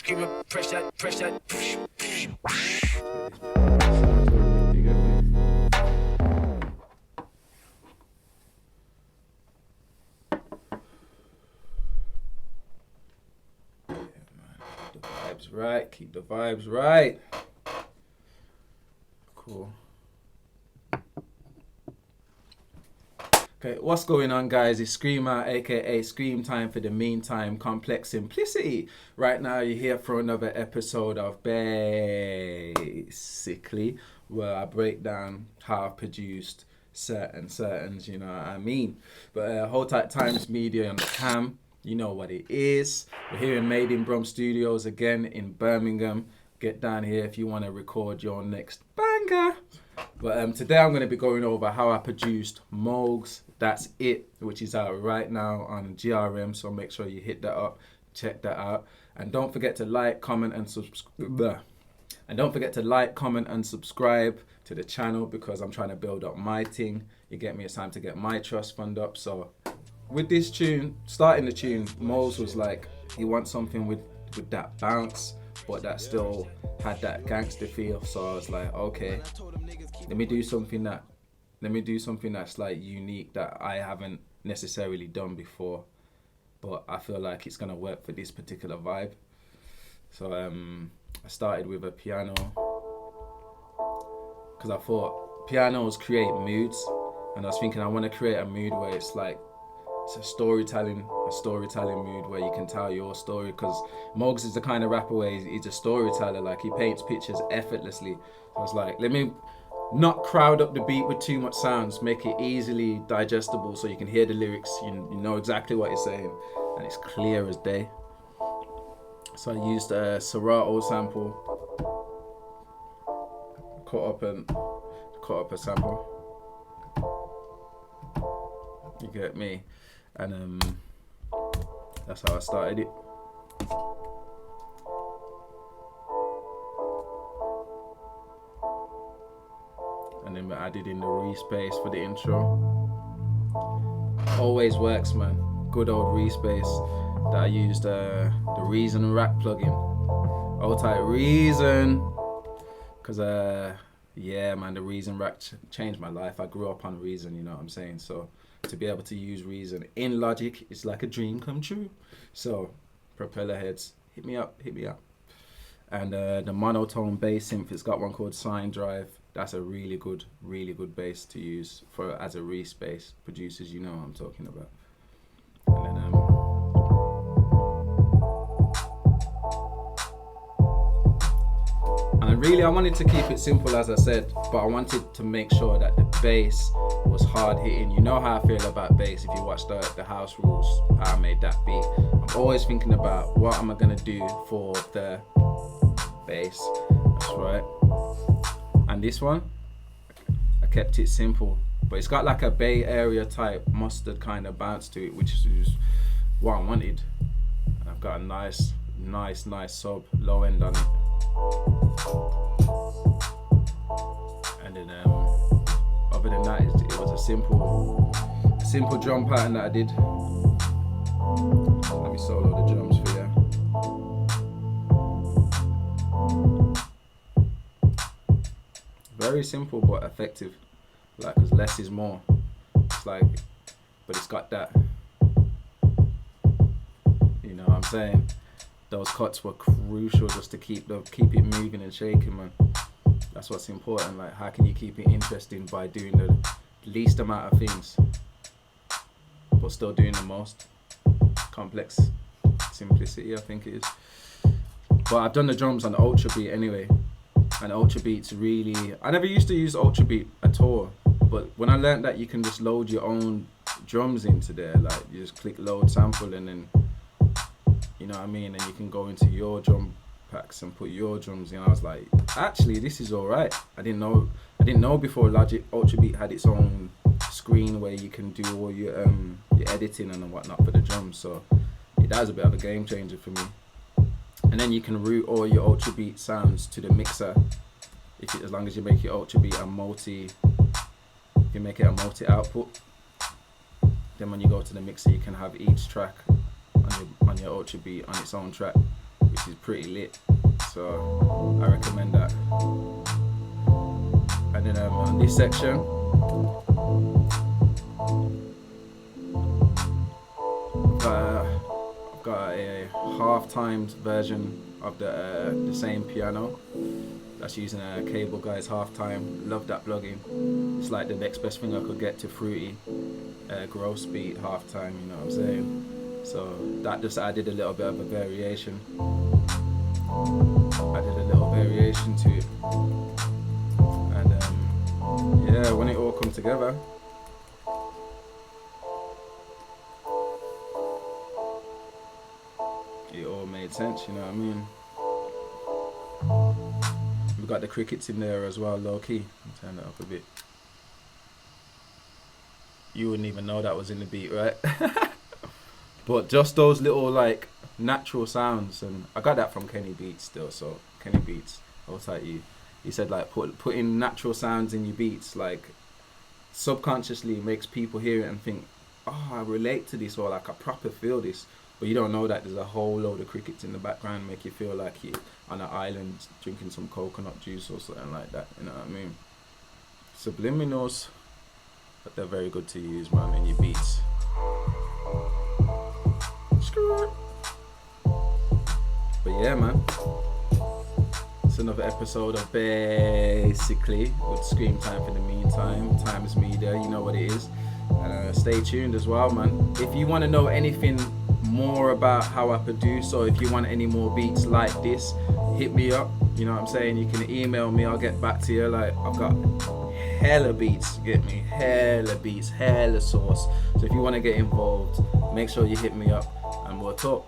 scream up, press that. You get me? Yeah, man. Keep the vibes right. Keep the vibes right. Cool. Okay, what's going on, guys? It's Screamer, aka Scream Time for the Meantime, Complex Simplicity. Right now, you're here for another episode of basically where I break down how I produced certain, you know what I mean? But hold tight, TimesMedia on the cam. You know what it is. We're here in Made in Brum Studios again in Birmingham. Get down here if you want to record your next banger. But today I'm going to be going over how I produced Mowgs, That's It, which is out right now on GRM. So make sure you hit that up, check that out, and don't forget to like, comment, and subscribe. And don't forget to like, comment, and subscribe to the channel because I'm trying to build up my thing. You get me? It's time to get my trust fund up. So with this tune, starting the tune, Mowgs was like, he wants something with that bounce, but that still had that gangster feel. So I was like, okay, let me do something that's like unique that I haven't necessarily done before, but I feel like it's gonna work for this particular vibe. So I started with a piano because I thought pianos create moods, and I was thinking I want to create a mood where it's like it's a storytelling mood where you can tell your story, because Mowgs is the kind of rapper where he's a storyteller. Like, he paints pictures effortlessly. So I was like, let me not crowd up the beat with too much sounds, make it easily digestible so you can hear the lyrics, you know exactly what he's saying, and it's clear as day. So I used a Serato sample, cut up a sample, you get me, and that's how I started it. And then we added in the re-space for the intro. Always works, man. Good old re-space that I used the Reason Rack plugin. Old tight Reason, cause yeah, man, the Reason Rack changed my life. I grew up on Reason, you know what I'm saying? So to be able to use Reason in Logic, it's like a dream come true. So propeller heads, hit me up. And the monotone bass synth, it's got one called Sine Drive. That's a really good bass to use for as a re-space. Producers, you know what I'm talking about. And then I wanted to keep it simple, as I said, but I wanted to make sure that the bass was hard hitting. You know how I feel about bass. If you watch the House Rules, how I made that beat, I'm always thinking about what am I gonna do for the bass. That's right. And this one, I kept it simple, but it's got like a Bay Area type mustard kind of bounce to it, which is what I wanted. And I've got a nice sub low end on it. And then other than that, it was a simple drum pattern that I did. Let me solo the drums for you. Very simple but effective, like, cause less is more. It's like, but it's got that, you know what I'm saying? Those cuts were crucial just to keep it moving and shaking, man. That's what's important. Like, how can you keep it interesting by doing the least amount of things, but still doing the most? Complex simplicity, I think it is. But I've done the drums on Ultra Beat anyway. And Ultra Beat's really, I never used to use Ultra Beat at all, but when I learned that you can just load your own drums into there, like you just click load sample and then, you know what I mean, and you can go into your drum packs and put your drums in. I was like, actually this is alright. I didn't know before Logic Ultra Beat had its own screen where you can do all your editing and whatnot for the drums. So yeah, that was a bit of a game changer for me. And then you can route all your Ultra Beat sounds to the mixer, as long as you make your Ultra Beat a multi output. Then when you go to the mixer, you can have each track on your Ultra Beat on its own track, which which is pretty lit. So I recommend that. And then on this section, I've got a half-timed version of the same piano. That's using a Cable Guys half-time. Love that plugin. It's like the next best thing I could get to Fruity. Gross beat half-time, you know what I'm saying? So that just added a little bit of a variation. Added a little variation to it. And yeah, when it all comes together, it all made sense, you know what I mean? We've got the crickets in there as well, low key. Turn that up a bit. You wouldn't even know that was in the beat, right? But just those little like natural sounds, and I got that from Kenny Beats still. So Kenny Beats, I was like, he said like putting natural sounds in your beats, like subconsciously makes people hear it and think, oh, I relate to this, or like I proper feel this. But you don't know that there's a whole load of crickets in the background, make you feel like you're on an island drinking some coconut juice or something like that. You know what I mean? Subliminals, but they're very good to use, man, in your beats. But yeah, man, it's another episode of basically with Scream Time for the meantime. TimesMedia, you know what it is. And stay tuned as well, man. If you want to know anything more about how I produce, or if you want any more beats like this, hit me up. You know what I'm saying? You can email me, I'll get back to you. Like, I've got hella beats, get me? Hella beats, hella sauce. So if you want to get involved, make sure you hit me up and we'll talk.